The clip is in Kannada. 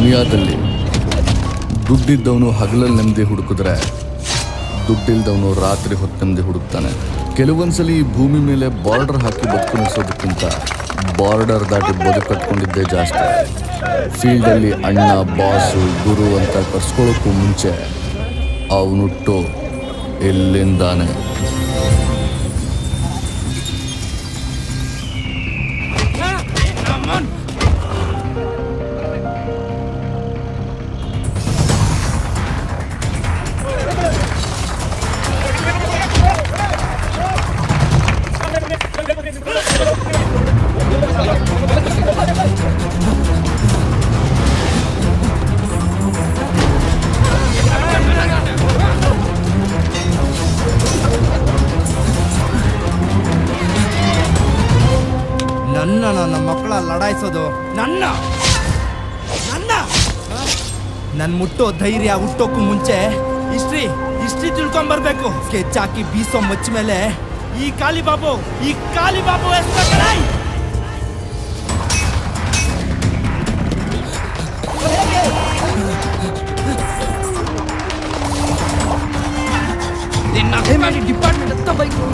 ದುನಿಯಾದಲ್ಲಿ ದುಡ್ಡಿದ್ದವನು ಹಗಲಲ್ಲಿ ನೆಮ್ಮದಿ ಹುಡುಕಿದ್ರೆ ದುಡ್ಡಿಲ್ದವನು ರಾತ್ರಿ ಹೊತ್ತು ನೆಮ್ಮದಿ ಹುಡುಕ್ತಾನೆ. ಕೆಲವೊಂದ್ಸಲಿ ಈ ಭೂಮಿ ಮೇಲೆ ಬಾರ್ಡರ್ ಹಾಕಿ ಬದುಕು ನಡೆಸೋದಕ್ಕಿಂತ ಬಾರ್ಡರ್ ದಾಟಿ ಬದುಕು ಕಟ್ಕೊಂಡಿದ್ದೇ ಜಾಸ್ತಿ. ಫೀಲ್ಡಲ್ಲಿ ಅಣ್ಣ, ಬಾಸು, ಗುರು ಅಂತ ಕರ್ಸ್ಕೊಳ್ಳೋಕ್ಕೂ ಮುಂಚೆ ಅವನುಟ್ಟು ಎಲ್ಲಿಂದಾನೆ. ನನ್ನ ಮಕ್ಕಳ ಲಡಾಯಿಸೋದು ನನ್ನ ಮುಟ್ಟೋ ಧೈರ್ಯ ಹುಟ್ಟೋಕ್ಕೂ ಮುಂಚೆ ಹಿಸ್ಟ್ರಿ ತಿಳ್ಕೊಂಬರ್ಬೇಕು. ಸ್ಕೆಚ್ ಹಾಕಿ ಬೀಸೋ ಮಚ್ಚ ಮೇಲೆ ಈ ಕಾಲಿಬಾಬು ಡಿಪಾರ್ಟ್ಮೆಂಟ್ ಅಂತ ಬೈಕು